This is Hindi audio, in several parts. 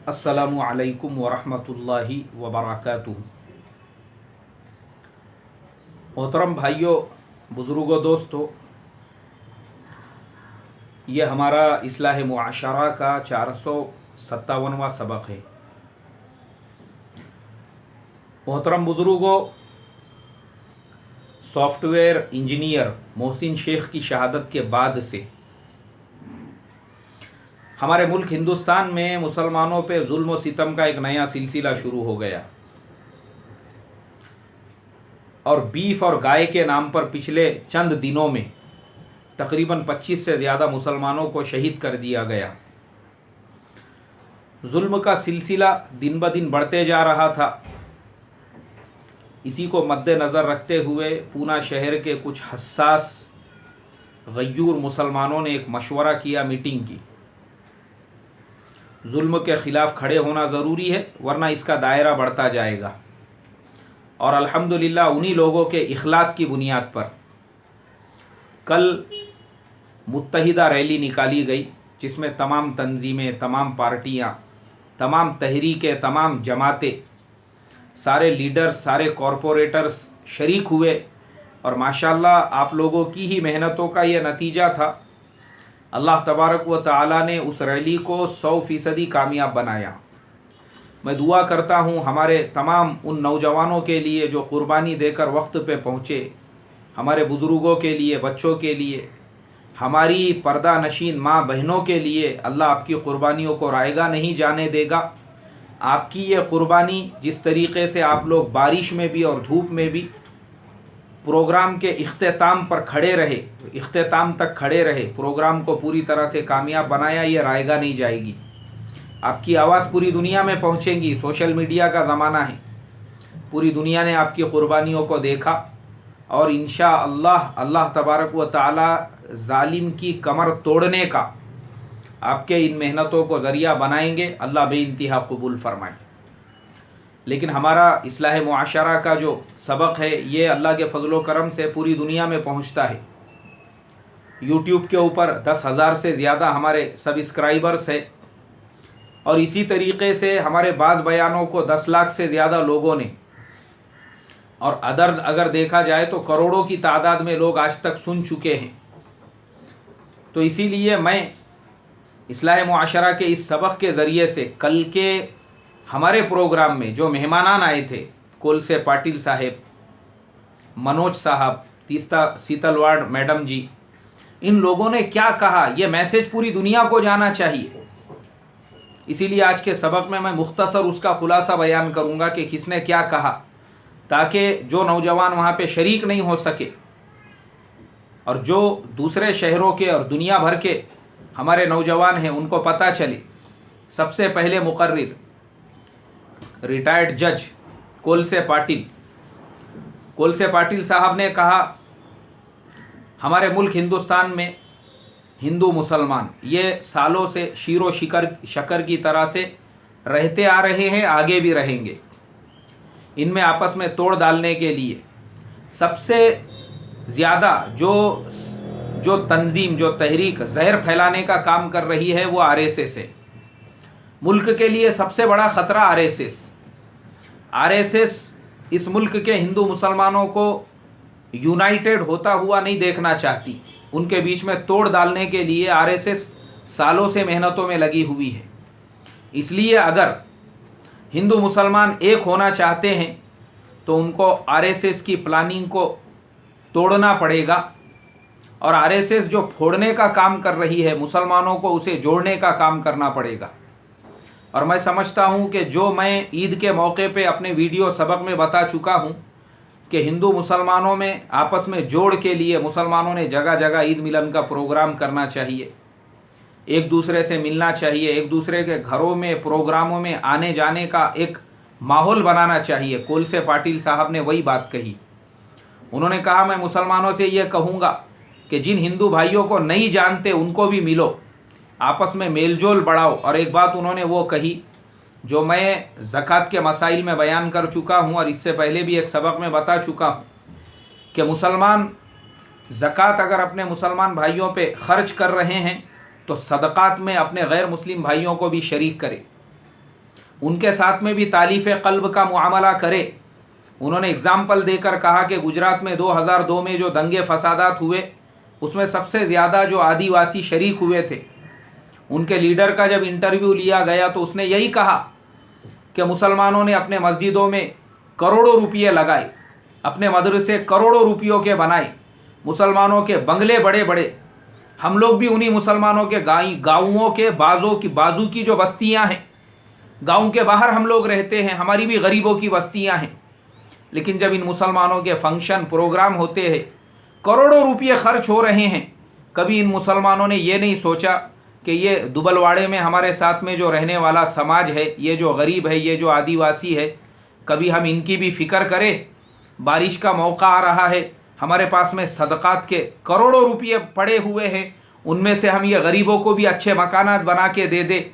अस्सलामु अलैकुम वरहमतुल्लाहि वबरकातुहू। मोहतरम भाइयों, बुज़ुर्गों, दोस्तों, ये हमारा इस्लाह मुआशरा का 457वां सबक है। मोहतरम बुज़ुर्गों, सॉफ्टवेयर इंजीनियर मोहसिन शेख की शहादत के बाद से हमारे मुल्क हिंदुस्तान में मुसलमानों पे जुल्म व सितम का एक नया सिलसिला शुरू हो गया और बीफ और गाय के नाम पर पिछले चंद दिनों में तकरीबन 25 से ज़्यादा मुसलमानों को शहीद कर दिया गया। जुल्म का सिलसिला दिन ब दिन बढ़ते जा रहा था। इसी को मद्देनज़र रखते हुए पूना शहर के कुछ हसास गय्यूर मुसलमानों ने एक मशवरा किया, मीटिंग की। जुल्म के ख़िलाफ़ खड़े होना ज़रूरी है, वरना इसका दायरा बढ़ता जाएगा। और अल्हम्दुलिल्लाह उन्हीं लोगों के इखलास की बुनियाद पर कल मुत्तहिदा रैली निकाली गई, जिसमें तमाम तंजीमें, तमाम पार्टियां, तमाम तहरीकें, तमाम जमातें, सारे लीडर्स, सारे कॉरपोरेटर्स शरीक हुए। और माशाल्लाह आप लोगों की ही मेहनतों का ये नतीजा था। अल्लाह तबारक व तआला ने उस रैली को 100% कामयाब बनाया। मैं दुआ करता हूँ हमारे तमाम उन नौजवानों के लिए जो क़ुरबानी देकर वक्त पे पहुँचे, हमारे बुज़ुर्गों के लिए, बच्चों के लिए, हमारी पर्दा नशीन माँ बहनों के लिए। अल्लाह आपकी क़ुरबानियों को रायगा नहीं जाने देगा। आपकी ये क़ुरबानी, जिस तरीक़े से आप लोग बारिश में भी और धूप में भी प्रोग्राम के इख्तिताम पर खड़े रहे, इख्तिताम तक खड़े रहे, प्रोग्राम को पूरी तरह से कामयाब बनाया, ये रायगा नहीं जाएगी। आपकी आवाज़ पूरी दुनिया में पहुँचेंगी। सोशल मीडिया का ज़माना है, पूरी दुनिया ने आपकी क़ुरबानियों को देखा और इंशाअल्लाह अल्लाह तबारक व तआला जालिम की कमर तोड़ने का आपके इन मेहनतों को ज़रिया बनाएंगे। अल्लाह बेइंतहा कबूल फरमाए। लेकिन हमारा इस्लाह मुआशरा का जो सबक है, ये अल्लाह के फ़ज़्ल व करम से पूरी दुनिया में पहुँचता है। यूट्यूब के ऊपर 10,000 से ज़्यादा हमारे सब्सक्राइबर्स है और इसी तरीक़े से हमारे बाज़ बयानों को 10 लाख से ज़्यादा लोगों ने, और अगर देखा जाए तो करोड़ों की तादाद में लोग आज तक सुन चुके हैं। तो इसीलिए मैं इस्लाह मुआशरा के इस सबक के ज़रिए से कल के हमारे प्रोग्राम में जो मेहमानान आए थे, कोलसे पाटिल साहेब, मनोज साहब, तीस्ता सीतलवाड़ मैडम जी, इन लोगों ने क्या कहा, ये मैसेज पूरी दुनिया को जाना चाहिए। इसीलिए आज के सबक में मैं मुख्तसर उसका ख़ुलासा बयान करूँगा कि किसने क्या कहा, ताकि जो नौजवान वहाँ पे शरीक नहीं हो सके और जो दूसरे शहरों के और दुनिया भर के हमारे नौजवान हैं उनको पता चले। सबसे पहले मुकर्रिर रिटायर्ड जज कोलसे पाटिल साहब ने कहा, हमारे मुल्क हिंदुस्तान में हिंदू मुसलमान ये सालों से शीरो शकर की तरह से रहते आ रहे हैं, आगे भी रहेंगे। इनमें आपस में तोड़ डालने के लिए सबसे ज़्यादा जो तंजीम, जो तहरीक जहर फैलाने का काम कर रही है वो आरएसएस है। मुल्क के लिए सबसे बड़ा ख़तरा आरएसएस इस मुल्क के हिंदू मुसलमानों को यूनाइटेड होता हुआ नहीं देखना चाहती। उनके बीच में तोड़ डालने के लिए आरएसएस सालों से मेहनतों में लगी हुई है। इसलिए अगर हिंदू मुसलमान एक होना चाहते हैं तो उनको आरएसएस की प्लानिंग को तोड़ना पड़ेगा और आरएसएस जो फोड़ने का काम कर रही है मुसलमानों को, उसे जोड़ने का काम करना पड़ेगा। और मैं समझता हूँ कि जो मैं ईद के मौके पे अपने वीडियो सबक में बता चुका हूँ कि हिंदू मुसलमानों में आपस में जोड़ के लिए मुसलमानों ने जगह जगह ईद मिलन का प्रोग्राम करना चाहिए, एक दूसरे से मिलना चाहिए, एक दूसरे के घरों में प्रोग्रामों में आने जाने का एक माहौल बनाना चाहिए। कोलसे पाटिल साहब ने वही बात कही। उन्होंने कहा, मैं मुसलमानों से ये कहूँगा कि जिन हिंदू भाइयों को नहीं जानते उनको भी मिलो, आपस में मेलजोल बढ़ाओ। और एक बात उन्होंने वो कही जो मैं ज़कात के मसाइल में बयान कर चुका हूँ और इससे पहले भी एक सबक में बता चुका हूँ कि मुसलमान ज़कात अगर अपने मुसलमान भाइयों पे ख़र्च कर रहे हैं तो सदक़ात में अपने गैर मुस्लिम भाइयों को भी शरीक करें। उनके साथ में भी तालीफ़ क़ल्ब का मुआमला करे। उन्होंने एग्ज़ाम्पल देकर कहा कि गुजरात में 2002 में जो दंगे फसादात हुए उसमें सबसे ज़्यादा जो आदिवासी शरीक हुए थे, उनके लीडर का जब इंटरव्यू लिया गया तो उसने यही कहा कि मुसलमानों ने अपने मस्जिदों में करोड़ों रुपये लगाए, अपने मदरसे करोड़ों रुपयों के बनाए, मुसलमानों के बंगले बड़े बड़े, हम लोग भी उन्हीं मुसलमानों के गाँवों के बाजू की जो बस्तियां हैं, गाँव के बाहर हम लोग रहते हैं, हमारी भी गरीबों की बस्तियां हैं। लेकिन जब इन मुसलमानों के फंक्शन प्रोग्राम होते हैं, करोड़ों रुपये खर्च हो रहे हैं, कभी इन मुसलमानों ने ये नहीं सोचा कि ये दुबलवाड़े में हमारे साथ में जो रहने वाला समाज है, ये जो गरीब है, ये जो आदिवासी है, कभी हम इनकी भी फ़िक्र करें। बारिश का मौका आ रहा है, हमारे पास में सदक़ात के करोड़ों रुपये पड़े हुए हैं, उनमें से हम ये गरीबों को भी अच्छे मकानात बना के दे दे।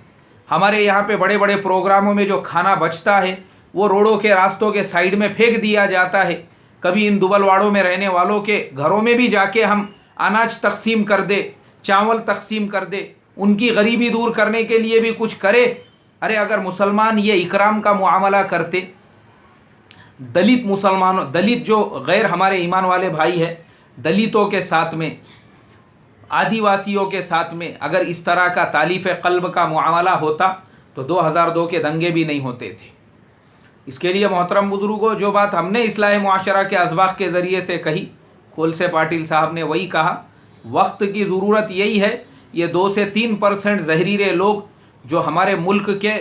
हमारे यहाँ पे बड़े बड़े प्रोग्रामों में जो खाना बचता है वो रोडों के रास्तों के साइड में फेंक दिया जाता है। कभी इन दुबलवाड़ों में रहने वालों के घरों में भी जाके हम अनाज तकसीम कर दे, चावल तकसीम कर दे, उनकी गरीबी दूर करने के लिए भी कुछ करे। अरे अगर मुसलमान ये इकराम का मुआमला करते, दलित मुसलमानों, दलित जो गैर हमारे ईमान वाले भाई है, दलितों के साथ में, आदिवासियों के साथ में अगर इस तरह का तालीफ़ क़ल्ब का मुआमला होता तो 2002 के दंगे भी नहीं होते थे। इसके लिए मोहतरम बुज़ुर्गों, जो बात हमने इस्लाह मुआशरा के असबाक़ के ज़रिए से कही, खोलसे पाटिल साहब ने वही कहा, वक्त की ज़रूरत यही है। ये 2 से 3% जहरीले लोग जो हमारे मुल्क के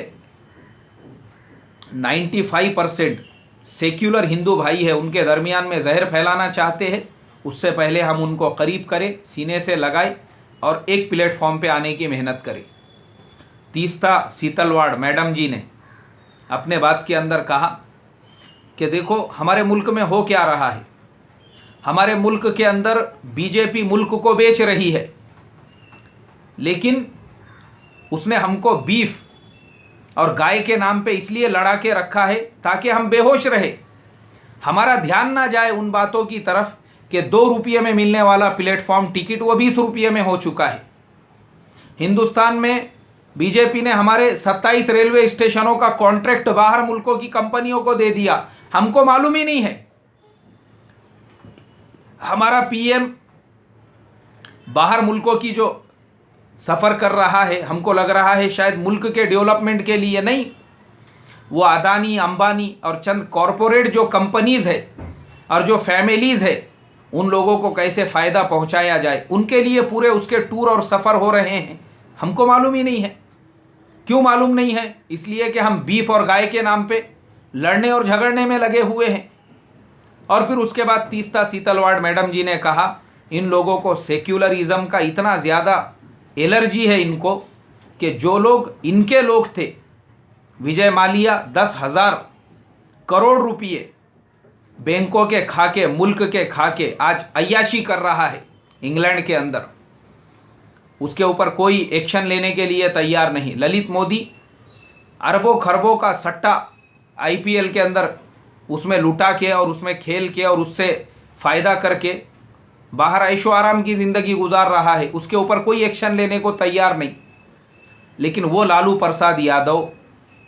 95% सेक्युलर हिंदू भाई है, उनके दरमियान में जहर फैलाना चाहते हैं, उससे पहले हम उनको करीब करें, सीने से लगाए और एक प्लेटफॉर्म पे आने की मेहनत करें। तीस्ता सीतलवाड़ मैडम जी ने अपने बात के अंदर कहा कि देखो हमारे मुल्क में हो क्या रहा है। हमारे मुल्क के अंदर बीजेपी मुल्क को बेच रही है, लेकिन उसने हमको बीफ और गाय के नाम पे इसलिए लड़ा के रखा है ताकि हम बेहोश रहे, हमारा ध्यान ना जाए उन बातों की तरफ कि 2 रुपये में मिलने वाला प्लेटफॉर्म टिकट वो 20 रुपये में हो चुका है। हिंदुस्तान में बीजेपी ने हमारे 27 रेलवे स्टेशनों का कॉन्ट्रैक्ट बाहर मुल्कों की कंपनियों को दे दिया, हमको मालूम ही नहीं है। हमारा पीएम बाहर मुल्कों की जो सफ़र कर रहा है, हमको लग रहा है शायद मुल्क के डेवलपमेंट के लिए नहीं, वो अदानी, अंबानी और चंद कॉरपोरेट जो कंपनीज़ है और जो फैमिलीज़ है, उन लोगों को कैसे फ़ायदा पहुंचाया जाए, उनके लिए पूरे उसके टूर और सफ़र हो रहे हैं। हमको मालूम ही नहीं है। क्यों मालूम नहीं है? इसलिए कि हम बीफ और गाय के नाम पे लड़ने और झगड़ने में लगे हुए हैं। और फिर उसके बाद तीस्ता सीतलवाड़ मैडम जी ने कहा, इन लोगों को सेक्युलरिज्म का इतना ज़्यादा एलर्जी है इनको कि जो लोग इनके लोग थे, विजय माल्या 10,000 करोड़ रुपये बैंकों के खाके, मुल्क के खाके आज अय्याशी कर रहा है इंग्लैंड के अंदर, उसके ऊपर कोई एक्शन लेने के लिए तैयार नहीं। ललित मोदी अरबों खरबों का सट्टा आईपीएल के अंदर उसमें लुटा के और उसमें खेल के और उससे फ़ायदा करके बाहर ऐशो आराम की ज़िंदगी गुजार रहा है, उसके ऊपर कोई एक्शन लेने को तैयार नहीं। लेकिन वो लालू प्रसाद यादव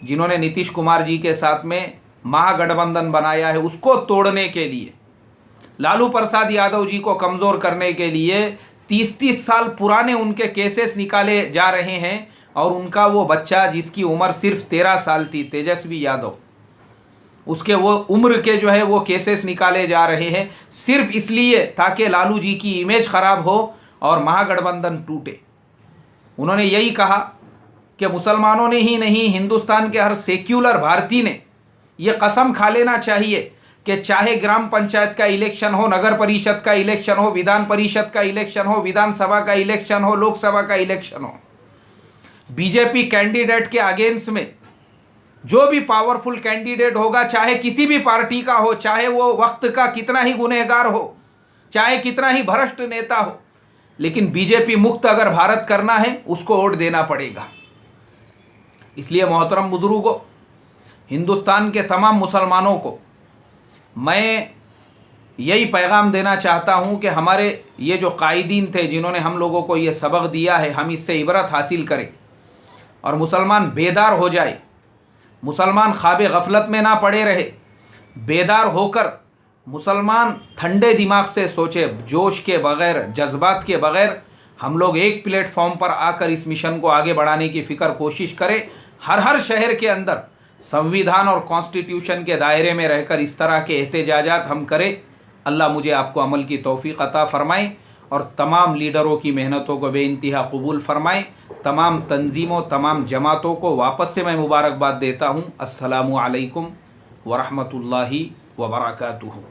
जिन्होंने नीतीश कुमार जी के साथ में महागठबंधन बनाया है, उसको तोड़ने के लिए, लालू प्रसाद यादव जी को कमज़ोर करने के लिए 30-30 साल पुराने उनके केसेस निकाले जा रहे हैं। और उनका वो बच्चा जिसकी उम्र सिर्फ 13 साल थी, तेजस्वी यादव, उसके वो उम्र के जो है वो केसेस निकाले जा रहे हैं सिर्फ इसलिए ताकि लालू जी की इमेज ख़राब हो और महागठबंधन टूटे। उन्होंने यही कहा कि मुसलमानों ने ही नहीं, हिंदुस्तान के हर सेक्युलर भारतीय ने ये कसम खा लेना चाहिए कि चाहे ग्राम पंचायत का इलेक्शन हो, नगर परिषद का इलेक्शन हो, विधान परिषद का इलेक्शन हो, विधानसभा का इलेक्शन हो, लोकसभा का इलेक्शन हो, बीजेपी कैंडिडेट के अगेंस्ट में जो भी पावरफुल कैंडिडेट होगा, चाहे किसी भी पार्टी का हो, चाहे वो वक्त का कितना ही गुनहगार हो, चाहे कितना ही भ्रष्ट नेता हो, लेकिन बीजेपी मुक्त अगर भारत करना है उसको वोट देना पड़ेगा। इसलिए मोहतरम बुजुर्गों, हिंदुस्तान के तमाम मुसलमानों को मैं यही पैगाम देना चाहता हूँ कि हमारे ये जो कायदीन थे जिन्होंने हम लोगों को ये सबक दिया है, हम इससे इबरत हासिल करें और मुसलमान बेदार हो जाए। मुसलमान ख्वाब गफलत में ना पड़े रहे, बेदार होकर मुसलमान ठंडे दिमाग से सोचे, जोश के बग़ैर, जज्बात के बग़ैर हम लोग एक प्लेटफॉर्म पर आकर इस मिशन को आगे बढ़ाने की फ़िक्र कोशिश करें। हर शहर के अंदर संविधान और कॉन्स्टिट्यूशन के दायरे में रहकर इस तरह के एहतजाजात हम करें। अल्लाह मुझे आपको अमल की तौफ़ीक़ अता फ़रमाए और तमाम लीडरों की मेहनतों को बेइंतहा कबूल फ़रमाएँ। तमाम तंजीमों, तमाम जमातों को वापस से मैं मुबारकबाद देता हूँ। अस्सलामु अलैकुम व रहमतुल्लाहि व बरकातुहू।